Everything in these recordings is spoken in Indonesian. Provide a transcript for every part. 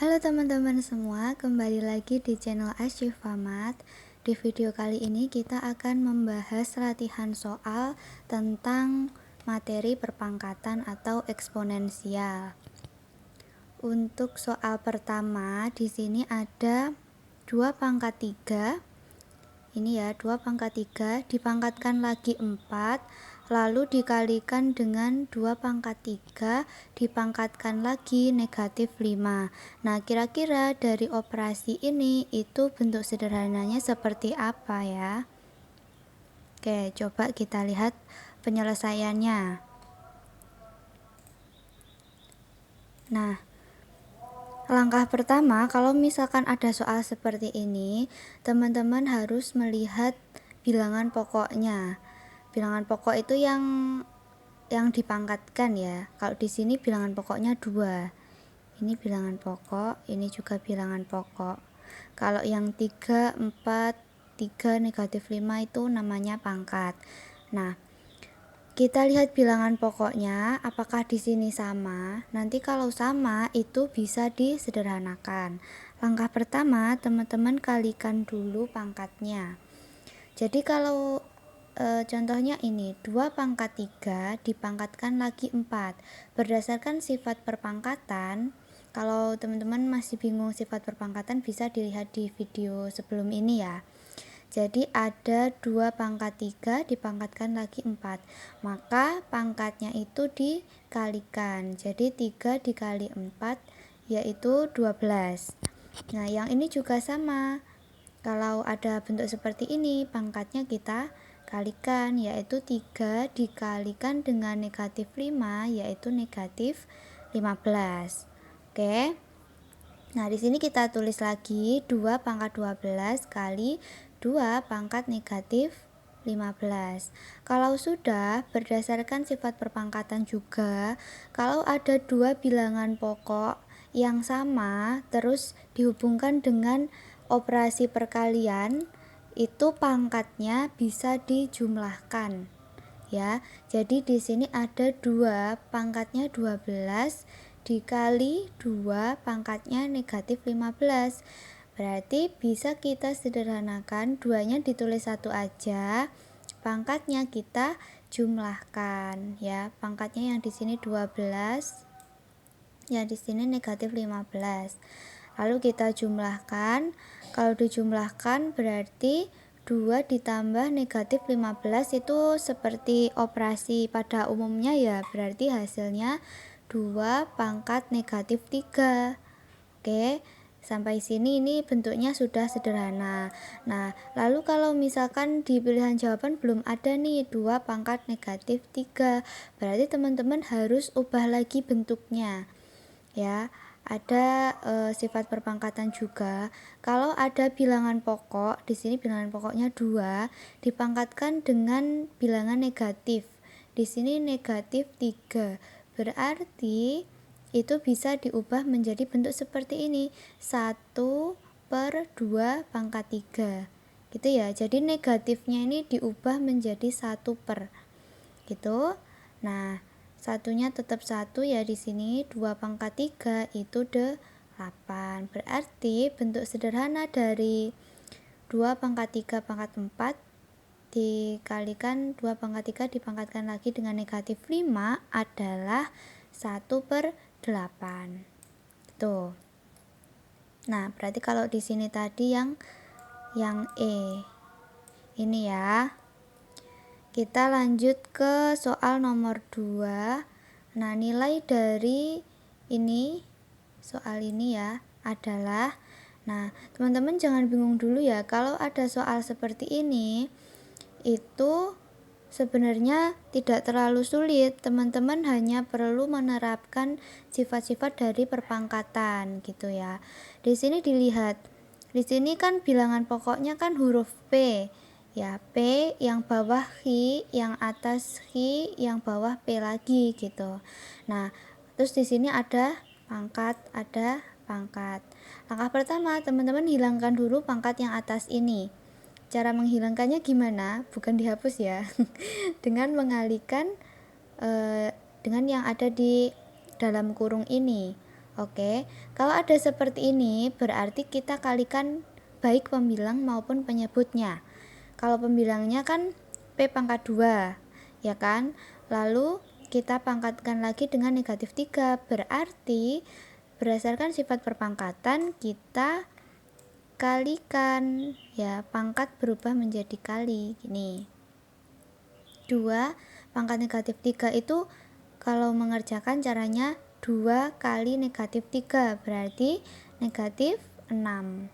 Halo teman-teman semua, kembali lagi di channel Asyifamat. Di video kali ini kita akan membahas latihan soal tentang materi perpangkatan atau eksponensial. Untuk soal pertama, di sini ada 2 pangkat 3. Ini ya, 2 pangkat 3 dipangkatkan lagi 4, lalu dikalikan dengan 2 pangkat 3 dipangkatkan lagi negatif 5. Nah, kira-kira dari operasi ini itu bentuk sederhananya seperti apa ya? Oke, coba kita lihat penyelesaiannya. Nah, langkah pertama, kalau misalkan ada soal seperti ini, teman-teman harus melihat bilangan pokoknya. Bilangan pokok itu yang dipangkatkan ya. Kalau di sini bilangan pokoknya 2. Ini bilangan pokok, ini juga bilangan pokok. Kalau yang 3, 4, 3, negatif 5 itu namanya pangkat. Nah, kita lihat bilangan pokoknya, apakah di sini sama? Nanti kalau sama, itu bisa disederhanakan. Langkah pertama, teman-teman kalikan dulu pangkatnya. Jadi kalau contohnya ini, 2 pangkat 3 dipangkatkan lagi 4. Berdasarkan sifat perpangkatan, kalau teman-teman masih bingung sifat perpangkatan bisa dilihat di video sebelum ini ya. Jadi ada 2 pangkat 3 dipangkatkan lagi 4. Maka pangkatnya itu dikalikan. Jadi 3 dikali 4 yaitu 12. Nah, yang ini juga sama. Kalau ada bentuk seperti ini, pangkatnya kita kalikan, yaitu 3 dikalikan dengan negatif 5, yaitu negatif 15. Oke. Nah, di sini kita tulis lagi 2 pangkat 12 kali 2 pangkat negatif 15. Kalau sudah, berdasarkan sifat perpangkatan juga, kalau ada 2 bilangan pokok yang sama terus dihubungkan dengan operasi perkalian, itu pangkatnya bisa dijumlahkan ya. Jadi di sini ada 2 pangkatnya 12 dikali 2 pangkatnya negatif 15. Berarti bisa kita sederhanakan, 2-nya ditulis 1 aja, pangkatnya kita jumlahkan ya. Pangkatnya yang di sini 12, yang di sini negatif 15. Lalu kita jumlahkan. Kalau dijumlahkan berarti 2 ditambah negatif 15 itu seperti operasi pada umumnya ya. Berarti hasilnya 2 pangkat negatif 3. Oke, sampai sini ini bentuknya sudah sederhana. Nah, lalu kalau misalkan di pilihan jawaban belum ada nih 2 pangkat negatif 3, berarti teman-teman harus ubah lagi bentuknya ya. Ada sifat perpangkatan juga. Kalau ada bilangan pokok, di sini bilangan pokoknya 2 dipangkatkan dengan bilangan negatif. Di sini negatif 3. Berarti itu bisa diubah menjadi bentuk seperti ini, 1/2 pangkat 3 gitu ya. Jadi negatifnya ini diubah menjadi 1/, gitu. Nah, satunya tetap 1 ya, di sini 2 pangkat 3 itu 8. Berarti bentuk sederhana dari 2 pangkat 3 pangkat 4 dikalikan 2 pangkat 3 dipangkatkan lagi dengan negatif 5 adalah 1/8. Tuh. Nah, berarti kalau di sini tadi yang E. Ini ya. Kita lanjut ke soal nomor 2. Nah, nilai dari ini, soal ini ya, adalah, nah, teman-teman jangan bingung dulu ya, kalau ada soal seperti ini, itu sebenarnya tidak terlalu sulit. Teman-teman hanya perlu menerapkan sifat-sifat dari perpangkatan gitu ya. Di sini dilihat, di sini kan bilangan pokoknya kan huruf P. Ya, P yang bawah Hi, yang atas Hi, yang bawah P lagi gitu. Nah, terus di sini ada pangkat, ada pangkat. Langkah pertama, teman-teman hilangkan dulu pangkat yang atas ini. Cara menghilangkannya gimana? Bukan dihapus ya. Dengan mengalihkan dengan yang ada di dalam kurung ini. Oke, kalau ada seperti ini berarti kita kalikan baik pembilang maupun penyebutnya. Kalau pembilangnya kan P pangkat 2, ya kan? Lalu kita pangkatkan lagi dengan negatif 3, berarti berdasarkan sifat perpangkatan kita kalikan, ya, pangkat berubah menjadi kali, gini. 2 pangkat negatif 3 itu kalau mengerjakan caranya 2 kali negatif 3, berarti negatif 6.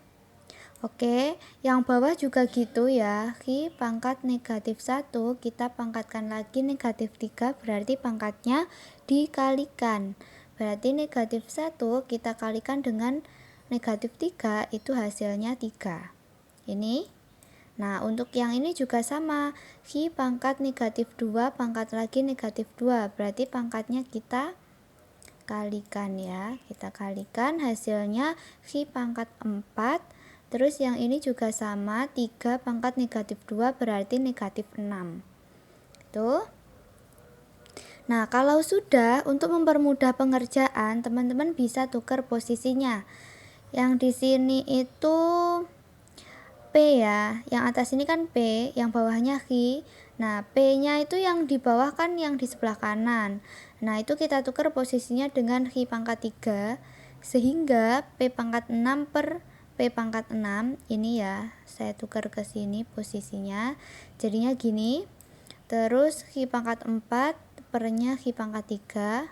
Oke, yang bawah juga gitu ya. Ki pangkat negatif 1 kita pangkatkan lagi negatif 3, berarti pangkatnya dikalikan. Berarti negatif 1 kita kalikan dengan negatif 3, itu hasilnya 3. Ini. Nah, untuk yang ini juga sama. Ki pangkat negatif 2 pangkat lagi negatif 2, berarti pangkatnya kita kalikan ya. Kita kalikan, hasilnya Ki pangkat 4. Terus yang ini juga sama, 3 pangkat negatif 2 berarti negatif 6. Tuh. Nah, kalau sudah, untuk mempermudah pengerjaan, teman-teman bisa tukar posisinya. Yang di sini itu P ya, yang atas ini kan P, yang bawahnya Ki. Nah, P-nya itu yang di bawah kan yang di sebelah kanan. Nah, itu kita tukar posisinya dengan Ki pangkat 3, sehingga P pangkat 6 per P pangkat 6, ini ya, saya tukar ke sini posisinya. Jadinya gini, terus Ki pangkat 4 pernya Ki pangkat 3.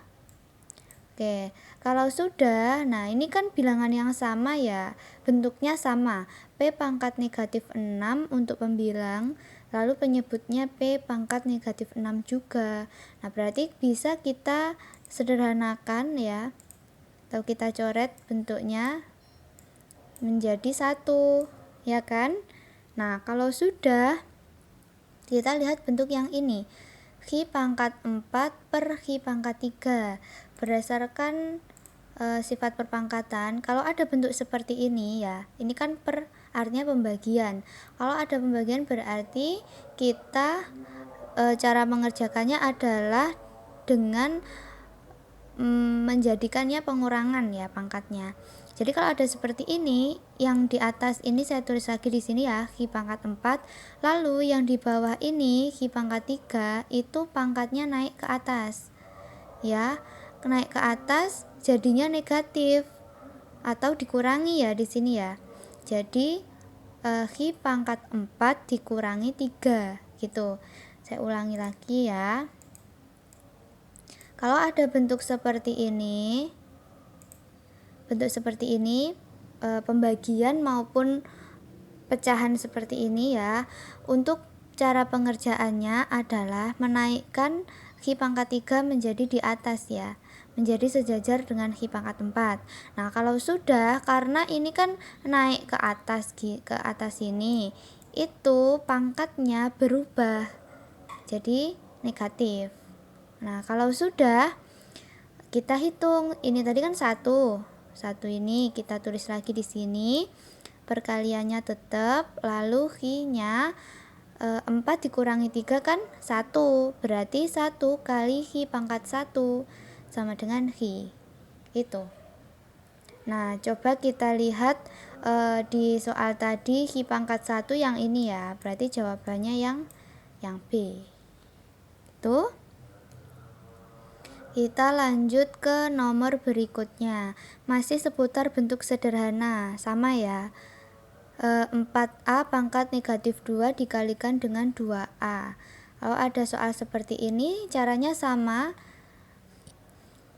Oke, kalau sudah, nah ini kan bilangan yang sama ya, bentuknya sama. P pangkat negatif 6 untuk pembilang, lalu penyebutnya P pangkat negatif 6 juga. Nah, berarti bisa kita sederhanakan ya, atau kita coret bentuknya menjadi 1, ya kan? Nah, kalau sudah, kita lihat bentuk yang ini. Ki pangkat 4 per Ki pangkat 3. Berdasarkan sifat perpangkatan, kalau ada bentuk seperti ini ya, ini kan per, artinya pembagian. Kalau ada pembagian berarti kita cara mengerjakannya adalah dengan menjadikannya pengurangan ya pangkatnya. Jadi kalau ada seperti ini, yang di atas ini saya tulis lagi di sini ya, Ki pangkat 4, lalu yang di bawah ini Ki pangkat 3 itu pangkatnya naik ke atas. Ya, naik ke atas jadinya negatif atau dikurangi ya di sini ya. Jadi Ki pangkat 4 dikurangi 3 gitu. Saya ulangi lagi ya. Kalau ada bentuk seperti ini, pembagian maupun pecahan seperti ini ya, untuk cara pengerjaannya adalah menaikkan Ki pangkat 3 menjadi di atas ya, menjadi sejajar dengan Ki pangkat 4. Nah, kalau sudah, karena ini kan naik ke atas ini, itu pangkatnya berubah jadi negatif. Nah, kalau sudah, kita hitung. Ini tadi kan 1. 1 ini kita tulis lagi di sini. Perkaliannya tetap, lalu Ki-nya 4 dikurangi 3 kan 1. Berarti 1 kali Ki pangkat 1 sama dengan Ki. Itu. Nah, coba kita lihat di soal tadi Ki pangkat 1 yang ini ya. Berarti jawabannya yang B. Tuh. Kita lanjut ke nomor berikutnya. Masih seputar bentuk sederhana, sama ya. 4A pangkat negatif 2 dikalikan dengan 2A. Kalau ada soal seperti ini, caranya sama.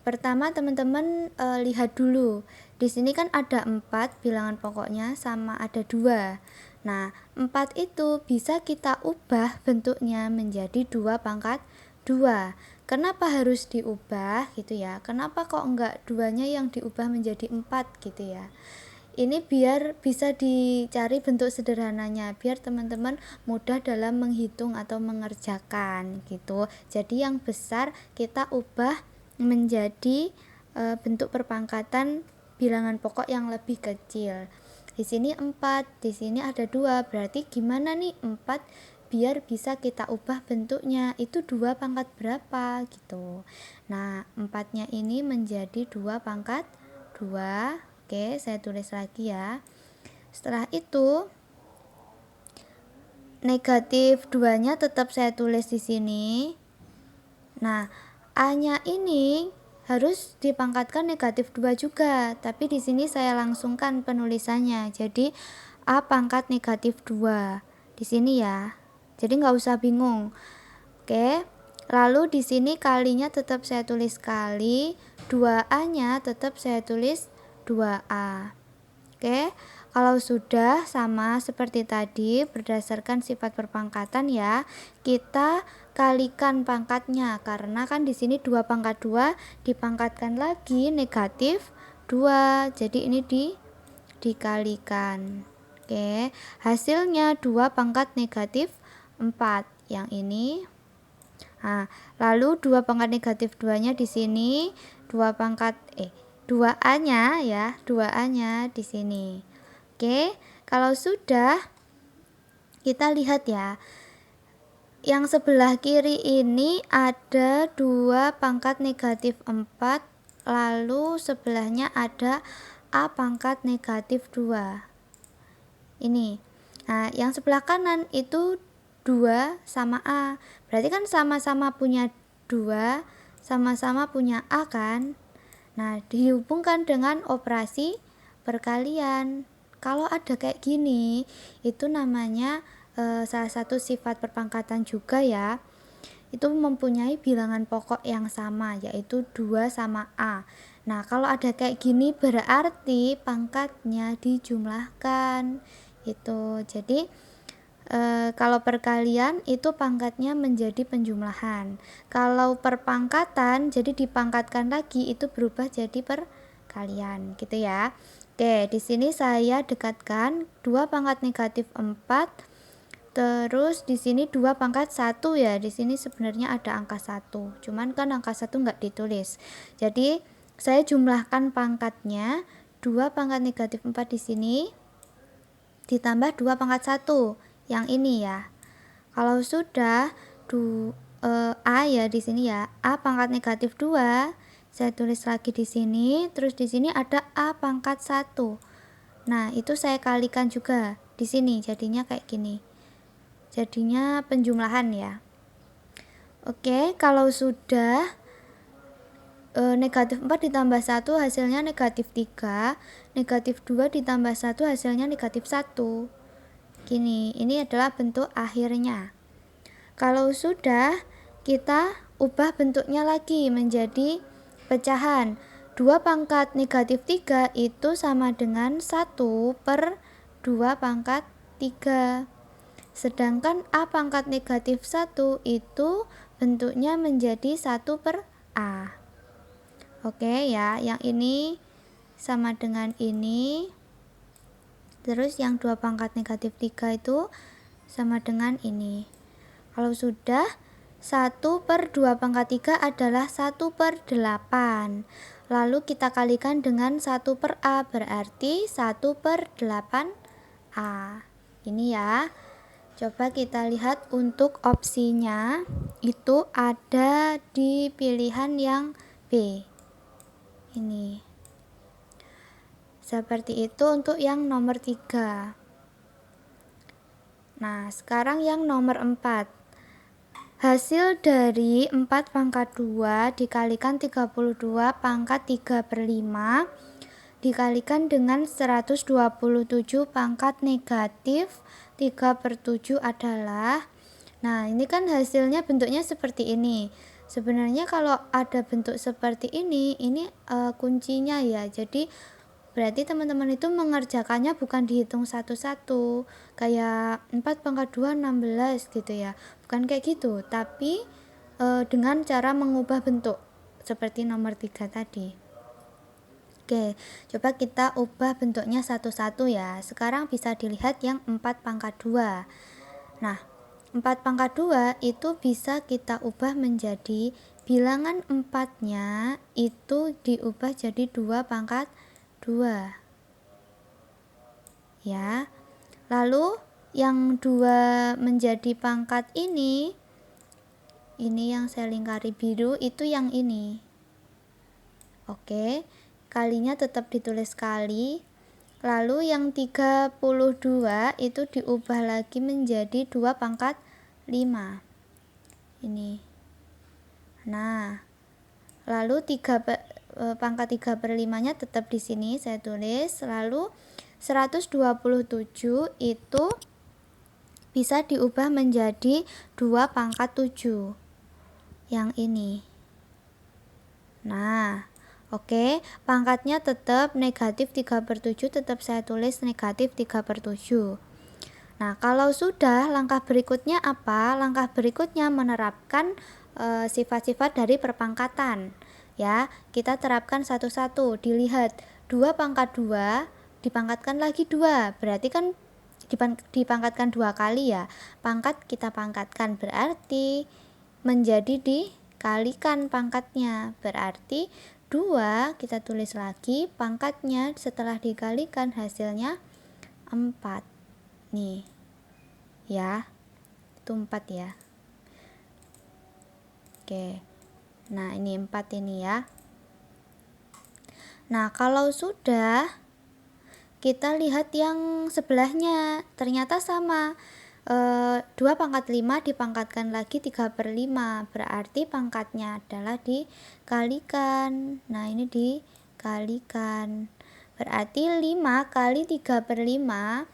Pertama teman-teman lihat dulu. Di sini kan ada 4 bilangan pokoknya sama ada 2. Nah, 4 itu bisa kita ubah bentuknya menjadi 2 pangkat 2. Kenapa harus diubah gitu ya? Kenapa kok enggak 2-nya yang diubah menjadi 4 gitu ya? Ini biar bisa dicari bentuk sederhananya, biar teman-teman mudah dalam menghitung atau mengerjakan gitu. Jadi yang besar kita ubah menjadi bentuk perpangkatan bilangan pokok yang lebih kecil. Di sini 4, di sini ada 2, berarti gimana nih 4 biar bisa kita ubah bentuknya, itu 2 pangkat berapa gitu. Nah, 4-nya ini menjadi 2 pangkat 2. Oke, saya tulis lagi ya. Setelah itu negatif 2-nya tetap saya tulis di sini. Nah, A-nya ini harus dipangkatkan negatif 2 juga, tapi di sini saya langsungkan penulisannya. Jadi A pangkat negatif 2 di sini ya. Jadi nggak usah bingung. Oke. Lalu di sini kalinya tetap saya tulis kali, 2A-nya tetap saya tulis 2A. Oke, kalau sudah sama seperti tadi berdasarkan sifat perpangkatan ya, kita kalikan pangkatnya karena kan di sini 2 pangkat 2 dipangkatkan lagi negatif 2. Jadi ini dikalikan. Oke, hasilnya 2 pangkat negatif 4. Yang ini. Nah, lalu 2 pangkat negatif 2-nya di sini, 2 pangkat 2A-nya ya, 2A-nya di sini. Oke, kalau sudah kita lihat ya. Yang sebelah kiri ini ada 2 pangkat negatif 4, lalu sebelahnya ada A pangkat negatif 2. Ini. Nah, yang sebelah kanan itu 2 sama A. Berarti kan sama-sama punya 2, sama-sama punya A kan? Nah, dihubungkan dengan operasi perkalian. Kalau ada kayak gini, itu namanya salah satu sifat perpangkatan juga ya. Itu mempunyai bilangan pokok yang sama, yaitu 2 sama A. Nah, kalau ada kayak gini berarti pangkatnya dijumlahkan. Itu. Jadi kalau perkalian itu pangkatnya menjadi penjumlahan. Kalau perpangkatan jadi dipangkatkan lagi itu berubah jadi perkalian gitu ya. Oke, di sini saya dekatkan 2 pangkat negatif 4. Terus di sini 2 pangkat 1 ya. Di sini sebenarnya ada angka 1. Cuman kan angka 1 enggak ditulis. Jadi saya jumlahkan pangkatnya 2 pangkat negatif 4 di sini ditambah 2 pangkat 1. Yang ini ya. Kalau sudah A ya di sini ya, A pangkat negatif 2, saya tulis lagi di sini, terus di sini ada A pangkat 1. Nah, itu saya kalikan juga di sini, jadinya kayak gini. Jadinya penjumlahan ya. Oke, kalau sudah negatif 4 ditambah 1 hasilnya negatif 3, negatif 2 ditambah 1 hasilnya negatif 1. Gini, ini adalah bentuk akhirnya. Kalau sudah, kita ubah bentuknya lagi menjadi pecahan. 2 pangkat negatif 3 itu sama dengan 1 per 2 pangkat 3. Sedangkan A pangkat negatif 1 itu bentuknya menjadi 1 per A. Oke ya, yang ini sama dengan ini. Terus yang 2 pangkat negatif 3 itu sama dengan ini. Kalau sudah, 1 per 2 pangkat 3 adalah 1 per 8. Lalu kita kalikan dengan 1 per A, berarti 1 per 8A. Ini ya. Coba kita lihat untuk opsinya, itu ada di pilihan yang B. Ini. Seperti itu untuk yang nomor 3. Nah, sekarang yang nomor 4. Hasil dari 4 pangkat 2 dikalikan 32 pangkat 3 per 5 dikalikan dengan 127 pangkat negatif 3 per 7 adalah. Nah, ini kan hasilnya bentuknya seperti ini. Sebenarnya kalau ada bentuk seperti ini kuncinya ya. Jadi berarti teman-teman itu mengerjakannya bukan dihitung satu-satu kayak 4 pangkat 2 16 gitu ya, bukan kayak gitu, tapi dengan cara mengubah bentuk seperti nomor 3 tadi. Oke, coba kita ubah bentuknya satu-satu ya. Sekarang bisa dilihat yang 4 pangkat 2. Nah, 4 pangkat 2 itu bisa kita ubah menjadi bilangan 4-nya itu diubah jadi 2 pangkat 2 ya. Lalu yang 2 menjadi pangkat ini yang saya lingkari biru itu yang ini. Oke, kalinya tetap ditulis kali. Lalu yang 32 itu diubah lagi menjadi 2 pangkat 5. Ini. Nah, lalu pangkat 3/5 nya tetap di sini saya tulis. Lalu 127 itu bisa diubah menjadi 2 pangkat 7. Yang ini. Nah, oke, pangkatnya tetap negatif 3/7, tetap saya tulis negatif 3/7. Nah, kalau sudah, langkah berikutnya apa? Langkah berikutnya menerapkan sifat-sifat dari perpangkatan. Ya, kita terapkan satu-satu. Dilihat 2 pangkat 2 dipangkatkan lagi 2. Berarti kan dipangkatkan 2 kali ya. Pangkat kita pangkatkan berarti menjadi dikalikan pangkatnya. Berarti 2 kita tulis lagi pangkatnya setelah dikalikan hasilnya 4. Nih ya, itu 4 ya. Oke, nah ini 4 ini ya. Nah, kalau sudah, kita lihat yang sebelahnya, ternyata sama. 2 pangkat 5 dipangkatkan lagi 3/5, berarti pangkatnya adalah dikalikan. Nah, ini dikalikan, berarti 5 kali 3/5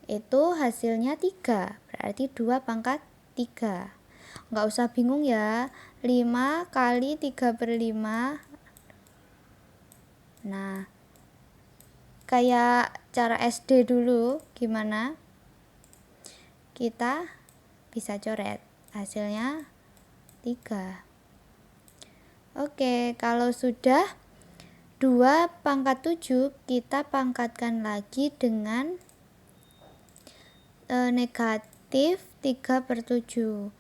itu hasilnya 3, berarti 2 pangkat 3. Nggak usah bingung ya, 5 kali 3/5. Nah, kayak cara SD dulu gimana? Kita bisa coret, hasilnya 3. Oke, kalau sudah 2 pangkat 7 kita pangkatkan lagi dengan negatif 3/7.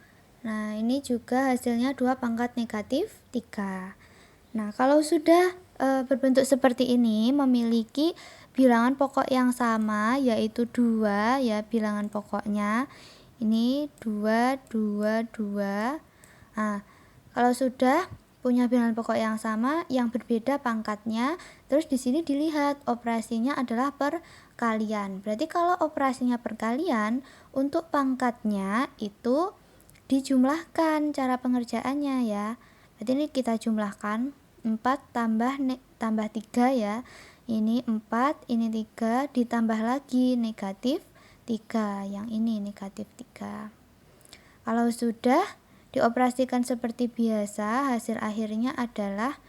Nah, ini juga hasilnya 2 pangkat negatif 3. Nah, kalau sudah berbentuk seperti ini, memiliki bilangan pokok yang sama, yaitu 2 ya, bilangan pokoknya. Ini 2, 2, 2. Nah, kalau sudah punya bilangan pokok yang sama, yang berbeda pangkatnya, terus di sini dilihat operasinya adalah perkalian. Berarti kalau operasinya perkalian, untuk pangkatnya itu dijumlahkan cara pengerjaannya ya. Berarti ini kita jumlahkan 4 tambah 3 ya. Ini 4, ini 3, ditambah lagi negatif 3. Yang ini negatif 3. Kalau sudah dioperasikan seperti biasa, hasil akhirnya adalah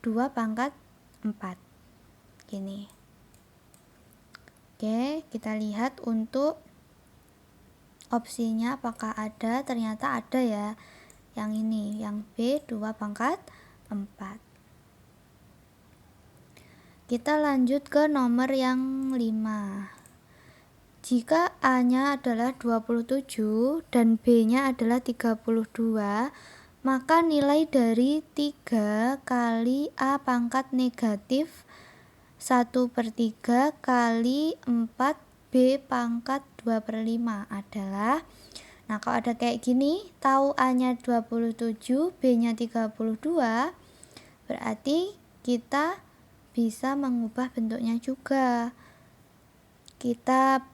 2 pangkat 4. Gini. Oke, kita lihat untuk opsinya apakah ada. Ternyata ada ya. Yang ini, yang B 2 pangkat 4. Kita lanjut ke nomor yang 5. Jika A-nya adalah 27 dan B-nya adalah 32, maka nilai dari 3 kali A pangkat negatif 1/3 kali 4 B pangkat 2/5 adalah. Nah, kalau ada kayak gini, tahu A-nya 27, B-nya 32, berarti kita bisa mengubah bentuknya juga.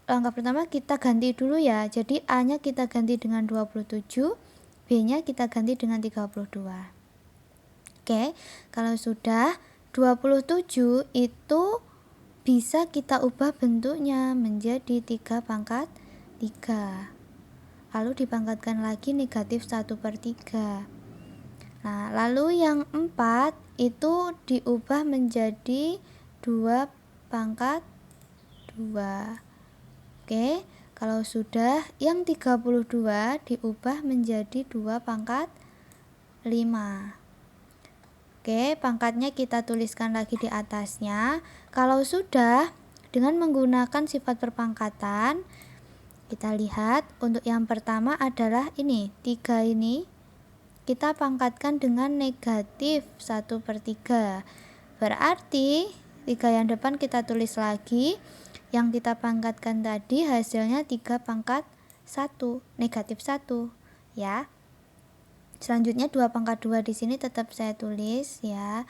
Langkah pertama kita ganti dulu ya. Jadi A-nya kita ganti dengan 27, B-nya kita ganti dengan 32. Oke, kalau sudah 27 itu bisa kita ubah bentuknya menjadi 3 pangkat 3. Lalu dipangkatkan lagi negatif 1/3. Nah, lalu yang 4 itu diubah menjadi 2 pangkat 2. Oke, kalau sudah yang 32 diubah menjadi 2 pangkat 5. Oke, pangkatnya kita tuliskan lagi di atasnya. Kalau sudah, dengan menggunakan sifat perpangkatan, kita lihat untuk yang pertama adalah ini, 3 ini kita pangkatkan dengan negatif 1/3. Berarti 3 yang depan kita tulis lagi. Yang kita pangkatkan tadi hasilnya 3 pangkat 1, negatif 1 ya. Selanjutnya 2 pangkat 2 di sini tetap saya tulis ya.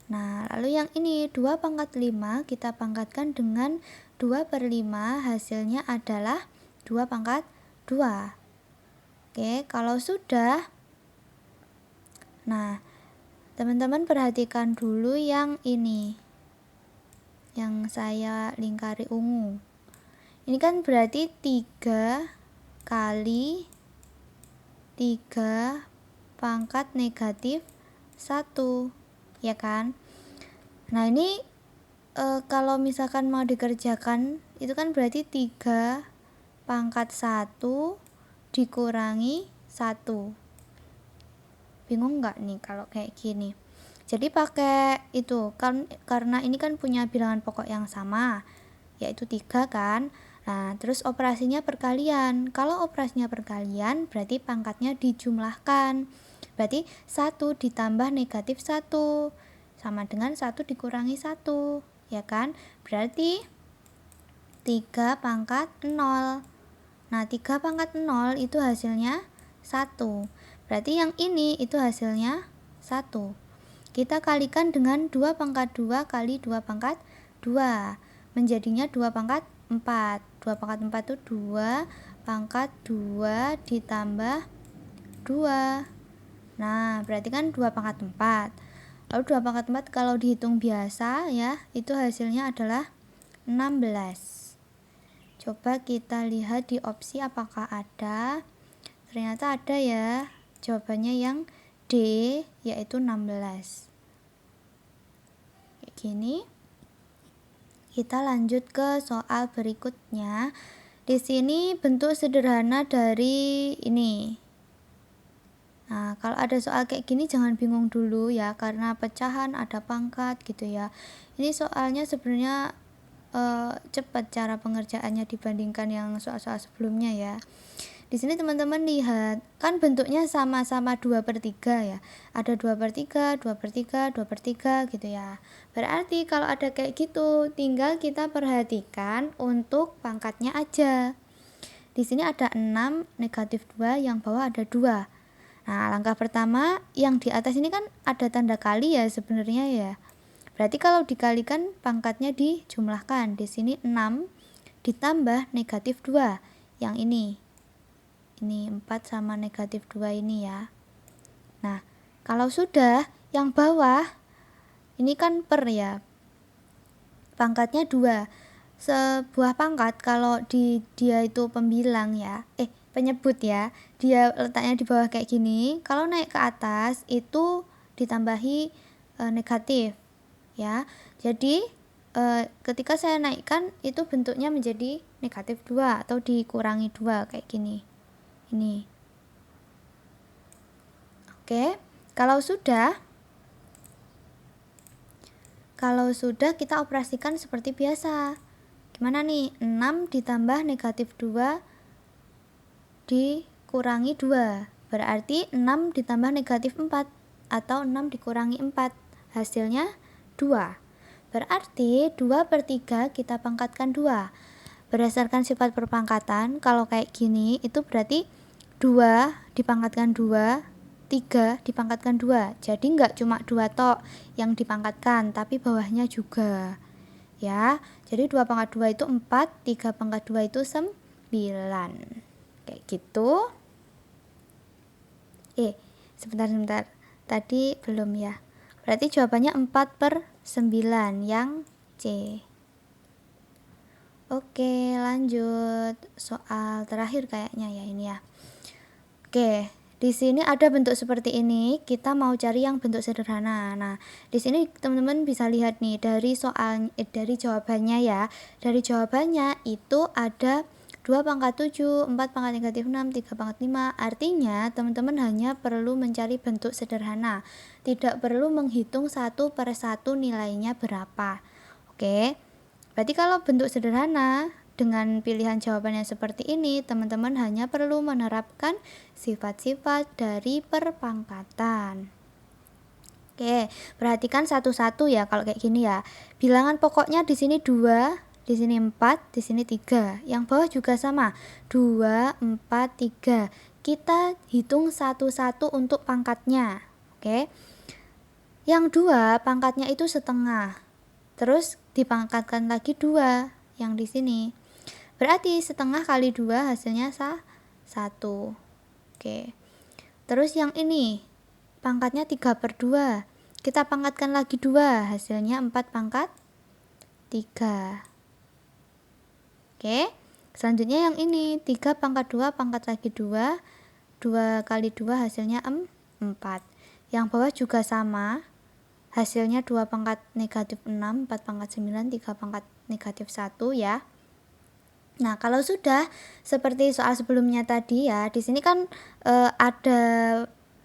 Nah, lalu yang ini 2 pangkat 5 kita pangkatkan dengan 2/5, hasilnya adalah 2 pangkat 2. Oke, kalau sudah, nah teman-teman perhatikan dulu yang ini, yang saya lingkari ungu. Ini kan berarti 3 kali 3 pangkat negatif 1, ya kan? Nah ini kalau misalkan mau dikerjakan itu kan berarti 3 pangkat 1 dikurangi 1. Bingung nggak nih kalau kayak gini? Jadi pakai itu kan, karena ini kan punya bilangan pokok yang sama, yaitu 3 kan. Nah terus operasinya perkalian. Kalau operasinya perkalian berarti pangkatnya dijumlahkan. Berarti 1 ditambah negatif 1 sama dengan 1 dikurangi 1, ya kan? Berarti 3 pangkat 0. Nah 3 pangkat 0 itu hasilnya 1. Berarti yang ini itu hasilnya 1. Kita kalikan dengan 2 pangkat 2 kali 2 pangkat 2. Menjadinya 2 pangkat 4. 2 pangkat 4 itu 2 pangkat 2 ditambah 2. Nah berarti kan 2 pangkat 4. Lalu 2 pangkat 4 kalau dihitung biasa ya, itu hasilnya adalah 16. Coba kita lihat di opsi apakah ada. Ternyata ada ya. Jawabannya yang D, yaitu 16. Kayak gini. Kita lanjut ke soal berikutnya. Di sini bentuk sederhana dari ini. Nah, kalau ada soal kayak gini jangan bingung dulu ya, karena pecahan ada pangkat gitu ya. Ini soalnya sebenarnya cepat cara pengerjaannya dibandingkan yang soal-soal sebelumnya ya. Di sini teman-teman lihat, kan bentuknya sama-sama 2/3 ya. Ada 2/3, 2/3, 2/3 gitu ya. Berarti kalau ada kayak gitu, tinggal kita perhatikan untuk pangkatnya aja. Di sini ada 6, negatif 2, yang bawah ada 2. Nah, langkah pertama yang di atas ini kan ada tanda kali ya sebenarnya ya. Berarti kalau dikalikan pangkatnya dijumlahkan. Di sini 6 ditambah negatif 2. Yang ini. Ini 4 sama negatif 2 ini ya. Nah, kalau sudah yang bawah ini kan per ya. Pangkatnya 2. Sebuah pangkat kalau dia itu pembilang ya. Penyebut ya, dia letaknya di bawah kayak gini, kalau naik ke atas itu ditambahi negatif ya. Jadi ketika saya naikkan itu bentuknya menjadi negatif 2 atau dikurangi 2 kayak gini. Ini. Oke, kalau sudah kita operasikan seperti biasa. Gimana nih? 6 ditambah negatif 2 dikurangi 2, berarti 6 ditambah negatif 4 atau 6 dikurangi 4, hasilnya 2. Berarti 2/3 kita pangkatkan 2. Berdasarkan sifat perpangkatan, kalau kayak gini itu berarti 2 dipangkatkan 2, 3 dipangkatkan 2. Jadi enggak cuma 2 tok yang dipangkatkan, tapi bawahnya juga ya. Jadi 2 pangkat 2 itu 4, 3 pangkat 2 itu 9. Kayak gitu. Sebentar. Tadi belum ya. Berarti jawabannya 4/9 yang C. Oke, lanjut. Soal terakhir kayaknya ya ini ya. Oke, di sini ada bentuk seperti ini. Kita mau cari yang bentuk sederhana. Nah, di sini teman-teman bisa lihat nih dari jawabannya ya. Dari jawabannya itu ada 2 pangkat 7, 4 pangkat negatif 6, 3 pangkat 5. Artinya teman-teman hanya perlu mencari bentuk sederhana. Tidak perlu menghitung satu per satu nilainya berapa. Oke, berarti kalau bentuk sederhana dengan pilihan jawabannya seperti ini, teman-teman hanya perlu menerapkan sifat-sifat dari perpangkatan. Oke, perhatikan satu-satu ya kalau kayak gini ya. Bilangan pokoknya di sini 2, di sini 4, di sini 3. Yang bawah juga sama. 2, 4, 3. Kita hitung satu-satu untuk pangkatnya. Oke. Yang 2 pangkatnya itu setengah. Terus dipangkatkan lagi 2 yang di sini. Berarti setengah kali 2 hasilnya 1. Oke. Terus yang ini pangkatnya 3/2. Kita pangkatkan lagi 2, hasilnya 4 pangkat 3. Oke. Selanjutnya yang ini 3 pangkat 2 pangkat lagi 2. 2 kali 2 hasilnya 4. Yang bawah juga sama. Hasilnya 2 pangkat negatif 6, 4 pangkat 9, 3 pangkat negatif 1 ya. Nah, kalau sudah seperti soal sebelumnya tadi ya, di sini kan ada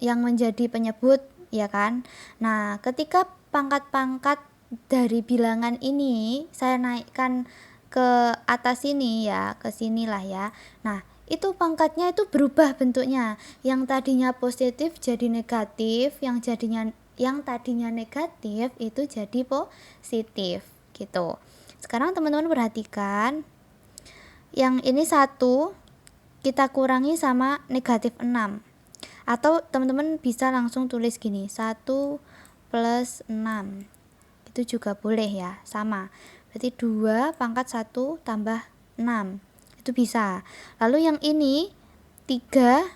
yang menjadi penyebut ya kan. Nah, ketika pangkat-pangkat dari bilangan ini saya naikkan ke atas sini ya, ke sinilah ya. Nah, itu pangkatnya itu berubah bentuknya. Yang tadinya positif jadi negatif, yang tadinya negatif itu jadi positif gitu. Sekarang teman-teman perhatikan, yang ini 1 kita kurangi sama negatif 6, atau teman-teman bisa langsung tulis gini, 1 plus 6, itu juga boleh ya, sama, berarti 2 pangkat 1 tambah 6, itu bisa. Lalu yang ini 3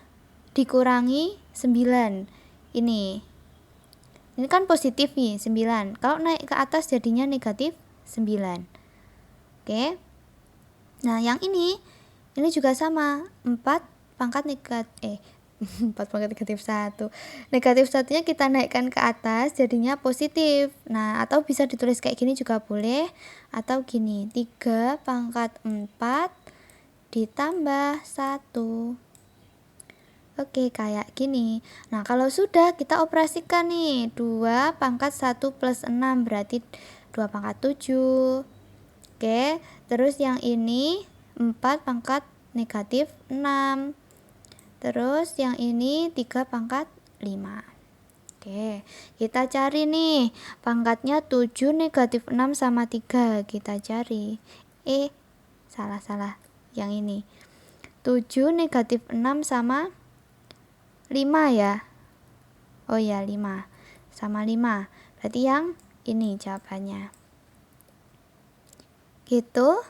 dikurangi 9, ini kan positif nih 9, kalau naik ke atas jadinya negatif 9. Oke. Nah, yang ini juga sama, 4 pangkat negatif 4 pangkat negatif 1. Negatif 1-nya kita naikkan ke atas jadinya positif. Nah, atau bisa ditulis kayak gini juga boleh, atau gini, 3 pangkat 4 ditambah 1. Oke, kayak gini. Nah, kalau sudah kita operasikan nih, 2 pangkat 1 plus 6 berarti 2 pangkat 7. Oke, terus yang ini 4 pangkat negatif 6. Terus yang ini 3 pangkat 5. Oke, kita cari nih, pangkatnya 7 negatif 6 sama 3. Kita cari. Salah. Yang ini 7 negatif 6 sama 5 ya. Oh ya, 5 sama 5. Berarti yang ini jawabannya. Gitu.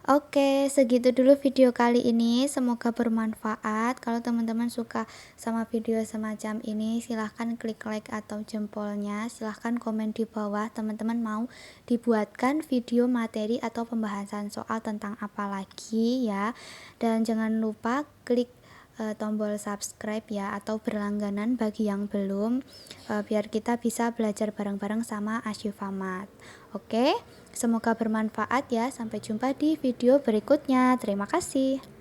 Oke, segitu dulu video kali ini. Semoga bermanfaat. Kalau teman-teman suka sama video semacam ini, silahkan klik like atau jempolnya. Silahkan komen di bawah teman-teman mau dibuatkan video materi atau pembahasan soal tentang apa lagi ya. Dan jangan lupa klik tombol subscribe ya, atau berlangganan bagi yang belum, biar kita bisa belajar bareng-bareng sama Asyifamat. Oke, semoga bermanfaat ya. Sampai jumpa di video berikutnya. Terima kasih.